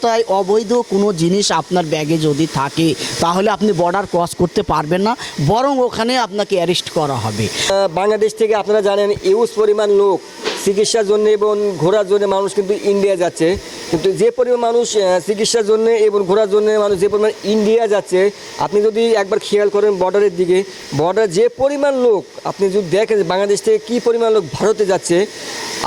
তাই অবৈধ কোনো জিনিস আপনার ব্যাগে যদি থাকে তাহলে আপনি বর্ডার ক্রস করতে পারবেন না, বরং ওখানে আপনাকে অ্যারেস্ট করা হবে। বাংলাদেশ থেকে আপনারা জানেন ইউজ পরিমাণ লোক চিকিৎসার জন্য এবং ঘোরার জন্য মানুষ কিন্তু ইন্ডিয়া যাচ্ছে। কিন্তু যে পরিমাণ মানুষ চিকিৎসার জন্য এবং ঘোরার জন্য মানুষ যে পরিমাণ ইন্ডিয়া যাচ্ছে, আপনি যদি একবার খেয়াল করেন বর্ডারের দিকে, বর্ডার যে পরিমাণ লোক আপনি যদি দেখেন বাংলাদেশ থেকে কী পরিমাণ লোক ভারতে যাচ্ছে,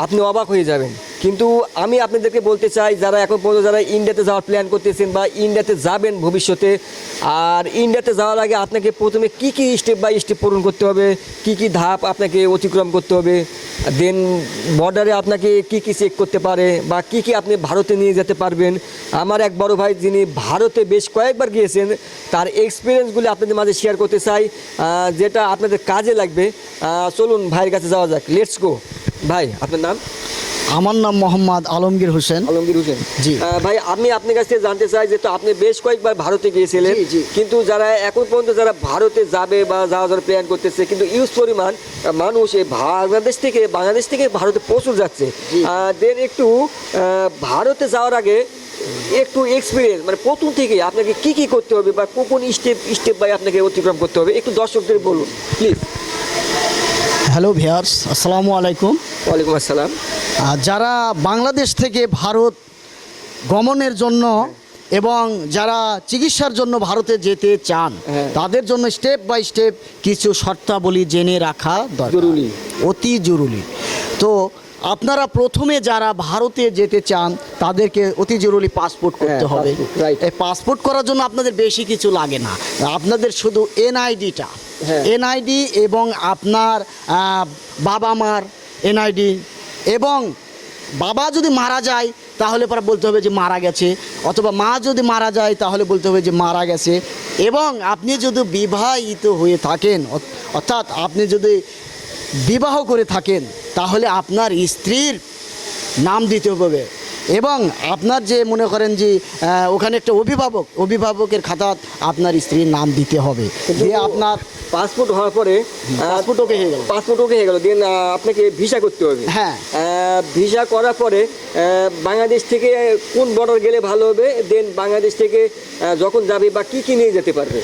আপনি অবাক হয়ে যাবেন। কিন্তু আমি আপনাদেরকে বলতে চাই, যারা এখন পর্যন্ত যারা ইন্ডিয়াতে যাওয়ার প্ল্যান করতেছেন বা ইন্ডিয়াতে যাবেন ভবিষ্যতে, আর ইন্ডিয়াতে যাওয়ার আগে আপনাকে প্রথমে কি কি স্টেপ বাই স্টেপ পূরণ করতে হবে, কি কি ধাপ আপনাকে অতিক্রম করতে হবে, দেন বর্ডারে আপনাকে কি কি চেক করতে পারে বা কি কি আপনি ভারতে নিয়ে যেতে পারবেন। আমার এক বড় ভাই যিনি ভারতে বেশ কয়েকবার গিয়েছেন, তার এক্সপিরিয়েন্সগুলি আপনাদের মাঝে শেয়ার করতে চাই, যেটা আপনাদের কাজে লাগবে। চলুন ভাইয়ের কাছে যাওয়া যাক, লেটস গো। ভাই আপনার নাম? আমার নাম মোহাম্মদ আলমগীর হোসেন। আলমগীর হোসেন, জি। ভাই আমি আপনার কাছ থেকে জানতে চাই যে তো আপনি বেশ কয়েকবার ভারতে গিয়েছিলেন, জি, জি। কিন্তু যারা এখন পর্যন্ত যারা ভারতে যাবে বা যাওয়ার প্ল্যান করতেছে, কিন্তু ইউজ পরিমাণ মানুষ এই বাংলাদেশ থেকে ভারতে প্রচুর যাচ্ছে। দেন একটু ভারতে যাওয়ার আগে একটু এক্সপিরিয়েন্স, মানে প্রথম থেকে আপনাকে কি কি করতে হবে বা কোন স্টেপ বাই আপনাকে অতিক্রম করতে হবে, একটু দর্শকদের বলুন প্লিজ। হ্যালো ভিউয়ার্স, আসসালামু আলাইকুম। ওয়ালাইকুম আসসালাম। যারা বাংলাদেশ থেকে ভারত গমনের জন্য এবং যারা চিকিৎসার জন্য ভারতে যেতে চান, তাদের জন্য স্টেপ বাই স্টেপ কিছু শর্তাবলী জেনে রাখা দরকার, জরুরি, অতি জরুরি। তো আপনারা প্রথমে যারা ভারতে যেতে চান তাদেরকে অতি জরুরি পাসপোর্ট করতে হবে। এই পাসপোর্ট করার জন্য আপনাদের বেশি কিছু লাগে না, আপনাদের শুধু এনআইডিটা, এনআইডি এবং আপনার বাবা মার এনআইডি, এবং বাবা যদি মারা যায় তাহলে পরে বলতে হবে যে মারা গেছে, অথবা মা যদি মারা যায় তাহলে বলতে হবে যে মারা গেছে। এবং আপনি যদি বিবাহিত হয়ে থাকেন, অর্থাৎ আপনি যদি বিবাহ করে থাকেন, তাহলে আপনার স্ত্রীর নাম দিতে হবে। এবং আপনার যে মনে করেন যে ওখানে একটা অভিভাবকের খাতাত আপনার স্ত্রীর নাম দিতে হবে। দিয়ে আপনার পাসপোর্ট হওয়ার পরে পাসপোর্ট ওকে হয়ে গেল, দেন আপনাকে ভিসা করতে হবে। হ্যাঁ, ভিসা করার পরে বাংলাদেশ থেকে কোন বর্ডার গেলে ভালো হবে, দেন বাংলাদেশ থেকে যখন যাবে বা কি কি নিয়ে যেতে পারবে।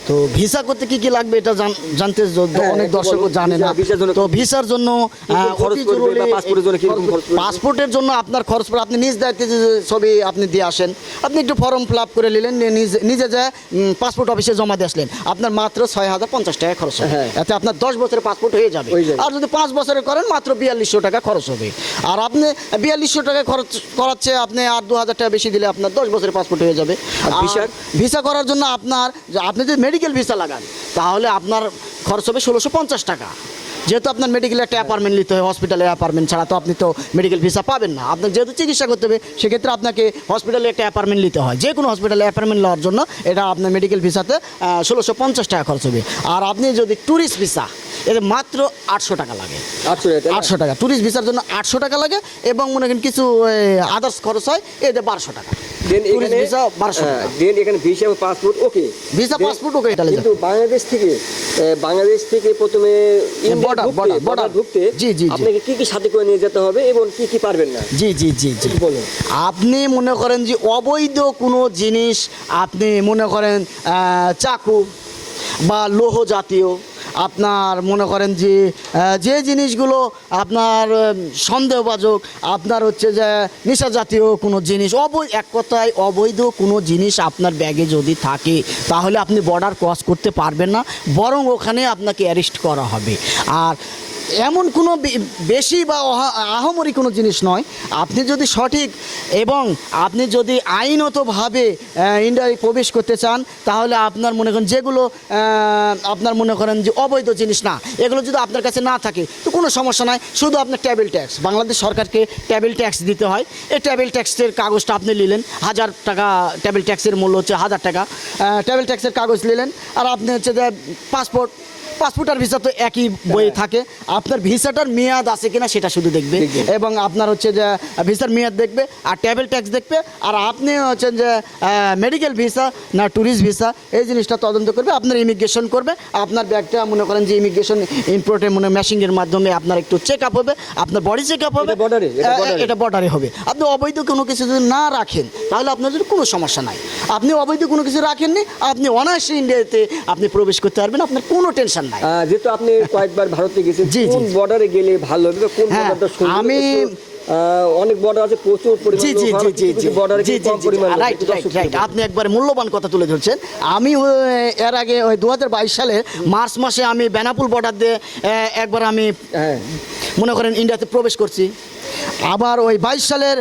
তো ভিসা করতে কি কি লাগবে এটা জানতে অনেক দর্শক জানে না। তো ভিসার জন্য পাসপোর্টের জন্য আপনার খরচ পড়ে, আপনি নিজ দায়িত্বে যে ছবি আপনি দিয়ে আসেন, আপনি একটু ফর্ম ফিল আপ করে নিলেন, নিজে যায় পাসপোর্ট অফিসে জমা দিয়ে আসলেন, আপনার মাত্র 6050 টাকা খরচ হবে। এতে আপনার 10 বছরের পাসপোর্ট হয়ে যাবে। আর যদি 5 বছরের করেন মাত্র 4200 টাকা খরচ হবে। আর আপনি 4200 টাকা খরচ করাচ্ছে, আপনি আর 2000 টাকা বেশি দিলে আপনার 10 বছরের পাসপোর্ট হয়ে যাবে। ভিসা করার জন্য আপনি যদি মেডিকেল ভিসা লাগান তাহলে আপনার খরচ হবে 1650 টাকা। যেহেতু আপনার মেডিকেলে একটা অ্যাপার্টমেন্ট নিতে হয়, হসপিটালে অ্যাপার্টমেন্ট ছাড়া তো আপনি তো মেডিকেল ভিসা পাবেন না। আপনার যেহেতু চিকিৎসা করতে হবে, সেক্ষেত্রে আপনাকে হসপিটালে একটা অ্যাপার্টমেন্ট নিতে হয়। যে কোনো হসপিটালে অ্যাপার্টমেন্ট নেওয়ার জন্য এটা আপনার মেডিকেল ভিসাতে 1650 টাকা খরচ হবে। আর আপনি যদি ট্যুরিস্ট ভিসা, এতে মাত্র 800 টাকা লাগে। 800 টাকা ট্যুরিস্ট ভিসার জন্য 800 টাকা লাগে, এবং মনে করেন কিছু আদার্স খরচ হয়, এতে 1200 টাকা। বাংলাদেশ থেকে প্রথমে আপনাকে কি কি সাথে করে নিয়ে যেতে হবে এবং কি কি পারবেন না। জি জি জি জি বলুন। আপনি মনে করেন যে অবৈধ কোনো জিনিস, আপনি মনে করেন চাকু বা লৌহ জাতীয়, আপনার মনে করেন যে জিনিসগুলো আপনার সন্দেহভাজন, আপনার হচ্ছে যে নেশা জাতীয় কোনো জিনিস, এক কথায় অবৈধ কোনো জিনিস আপনার ব্যাগে যদি থাকে তাহলে আপনি বর্ডার ক্রস করতে পারবেন না, বরং ওখানে আপনাকে অ্যারেস্ট করা হবে। আর এমন কোনো বেশি বা আহামরি কোনো জিনিস নয়, আপনি যদি সঠিক এবং আপনি যদি আইনতভাবে ইন্ডিয়ায় প্রবেশ করতে চান, তাহলে আপনার মনে করেন যেগুলো আপনার মনে করেন যে অবৈধ জিনিস না, এগুলো যদি আপনার কাছে না থাকে তো কোনো সমস্যা নাই। শুধু আপনার ট্রাভেল ট্যাক্স, বাংলাদেশ সরকারকে ট্রাভেল ট্যাক্স দিতে হয়। এই ট্রাভেল ট্যাক্সের কাগজটা আপনি নিলেন, 1000 টাকা ট্রাভেল ট্যাক্সের মূল্য হচ্ছে 1000 টাকা। ট্রাভেল ট্যাক্সের কাগজ নিলেন, আর আপনি হচ্ছে যে পাসপোর্ট আর ভিসা তো একই বইয়ে থাকে, আপনার ভিসাটার মেয়াদ আছে কিনা সেটা শুধু দেখবে, এবং আপনার হচ্ছে যে ভিসার মেয়াদ দেখবে আর ট্রাভেল ট্যাক্স দেখবে, আর আপনি হচ্ছেন যে মেডিকেল ভিসা না ট্যুরিস্ট ভিসা এই জিনিসটা তদন্ত করবে, আপনার ইমিগ্রেশন করবে, আপনার ব্যাগটা মনে করেন যে ইমিগ্রেশন ইম্পোর্টের মেশিনের মাধ্যমে আপনার একটু চেক আপ হবে, আপনার বডি চেক আপ হবে, এটা বর্ডারে হবে। আপনি অবৈধ কোনো কিছু যদি না রাখেন তাহলে আপনার যদি কোনো সমস্যা নাই, আপনি অবৈধ কোনো কিছু রাখেননি, আপনি অনায়াসে ইন্ডিয়াতে আপনি প্রবেশ করতে পারবেন, আপনার কোনো টেনশন নাই। যেহেতু আপনি কয়েকবার ভারতে গেছেন, জি, জি। কোন বর্ডারে গেলে ভালো হবে, কোন হ্যাঁ, বর্ডারটা সুন্দর? আমি- অনেক বর্ডার আছে, প্রচুর পরিমাণ জি জি লোক, জি আবার জি কিছু জি কিছু বর্ডারে জি কম জি পরিমাণ লোক। রাইট একটু রাইট দর্শক রাইট, আপনি একবার মূল্যবান কথা তুলে ধরছেন। আমি এর আগে ওই 2022 সালে মার্চ মাসে আমি বেনাপুল বর্ডার দিয়ে একবার আমি হ্যাঁ মনে করেন ইন্ডিয়াতে প্রবেশ করছি, আবার ওই 22 সালের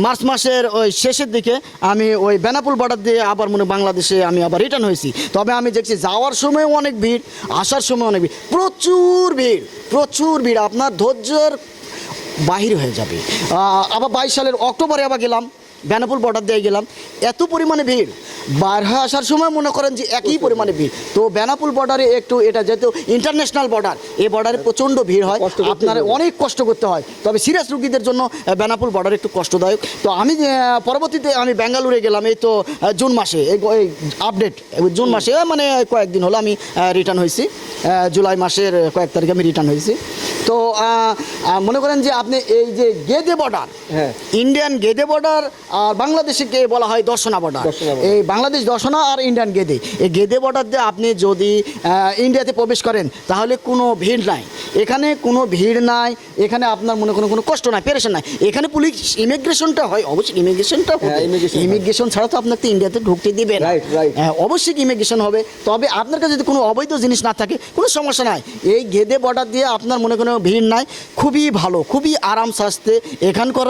মার্চ মাসের ওই শেষের দিকে আমি ওই বেনাপুল বর্ডার দিয়ে আবার বাংলাদেশে আমি আবার রিটার্ন হয়েছি। তবে আমি দেখছি যাওয়ার সময় অনেক ভিড়, আসার সময় অনেক ভিড়, প্রচুর ভিড়, প্রচুর ভিড়, আপনার ধৈর্যের বাহির হয়ে যাবে। আবার 22 সালের অক্টোবরে আবার গেলাম, বেনাপুল বর্ডার দিয়ে গেলাম, এত পরিমাণে ভিড়, বাইর হয়ে আসার সময় মনে করেন যে একই পরিমাণে ভিড়। তো বেনাপুল বর্ডারে একটু এটা যেহেতু ইন্টারন্যাশনাল বর্ডার, এই বর্ডারে প্রচণ্ড ভিড় হয়, আপনার অনেক কষ্ট করতে হয়, তবে সিরিয়াস রুগীদের জন্য বেনাপুল বর্ডার একটু কষ্টদায়ক। তো আমি পরবর্তীতে আমি বেঙ্গালুরু গেলাম এই তো জুন মাসে, এই আপডেট জুন মাসে মানে কয়েকদিন হলো আমি রিটার্ন হয়েছি, জুলাই মাসের কয়েক তারিখে আমি রিটার্ন হয়েছি। তো মনে করেন যে আপনি এই যে গেদে বর্ডার, হ্যাঁ ইন্ডিয়ান গেদে বর্ডার আর বাংলাদেশকে বলা হয় দর্শনা বর্ডার, এই বাংলাদেশ দর্শনা আর ইন্ডিয়ান গেদে, এই গেদে বর্ডার দিয়ে আপনি যদি ইন্ডিয়াতে প্রবেশ করেন তাহলে কোনো ভিড় নাই, এখানে কোনো ভিড় নাই, এখানে আপনার মনে কোনো কষ্ট নাই, পেরেশান নাই। এখানে পুলিশ ইমিগ্রেশনটা হয়, অবশ্যই ইমিগ্রেশনটা হবে, ইমিগ্রেশন ছাড়া তো আপনাকে ইন্ডিয়াতে ঢুকতে দিবে না, অবশ্যই ইমিগ্রেশন হবে। তবে আপনার কাছে যদি কোনো অবৈধ জিনিস না থাকে কোনো সমস্যা নাই, এই গেদে বর্ডার দিয়ে আপনার মনে কোনো ভিড় নাই, খুবই ভালো, খুবই আরাম সাজতে। এখানকার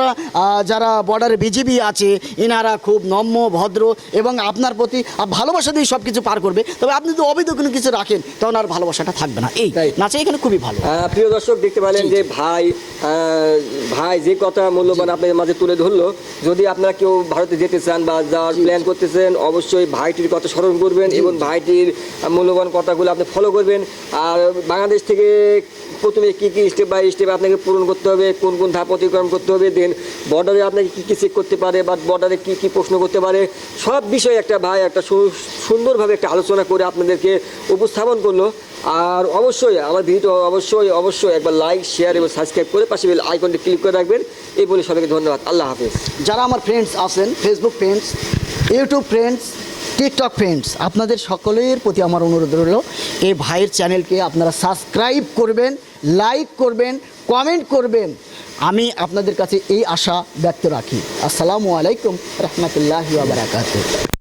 যারা বর্ডারে বিজিবি আছে এনারা খুব নম্র ভদ্র এবং আপনার প্রতি ভালোবাসা দিয়ে সব কিছু পার করবে। তবে আপনি যদি অবৈধ কোনো কিছু রাখেন তখন আর ভালোবাসাটা থাকবে না। এই নাচে এখানে খুবই ভালো। প্রিয় দর্শক দেখতে পেলেন যে ভাই যে কথা মূল্যবান আপনাদের মাঝে তুলে ধরলো, যদি আপনারা কেউ ভারতে যেতে চান বা যাওয়ার প্ল্যান করতেছেন অবশ্যই ভাইটির কথা স্মরণ করবেন এবং ভাইটির মূল্যবান কথাগুলো আপনি ফলো করবেন। আর বাংলাদেশ থেকে প্রথমে কী কী স্টেপ বাই স্টেপ আপনাকে পূরণ করতে হবে, কোন কোন ধাপ অতিক্রম করতে হবে, দেন বর্ডারে আপনাকে কী কী চেক করতে পারে বা বর্ডারে কী কী প্রশ্ন করতে পারে, সব বিষয়ে একটা ভাই একটা সুন্দরভাবে একটা আলোচনা করে আপনাদেরকে উপস্থাপন করলো। আর অবশ্যই আমার ভিডিও অবশ্যই একবার লাইক শেয়ার এবং সাবস্ক্রাইব করে পাশে বেল আইকনটি ক্লিক করে রাখবেন। এই বলে সবাইকে ধন্যবাদ। আল্লাহ হাফেজ। যারা আমার ফ্রেন্ডস আছেন, Facebook friends, YouTube friends, TikTok friends, আপনাদের সকলের প্রতি আমার অনুরোধ রইল এই ভাইয়ের চ্যানেলকে আপনারা সাবস্ক্রাইব করবেন, লাইক করবেন, কমেন্ট করবেন। আমি আপনাদের কাছে এই আশা ব্যক্ত রাখি। আসসালামু আলাইকুম রহমতুল্লাহি ওয়া বারাকাতুহু।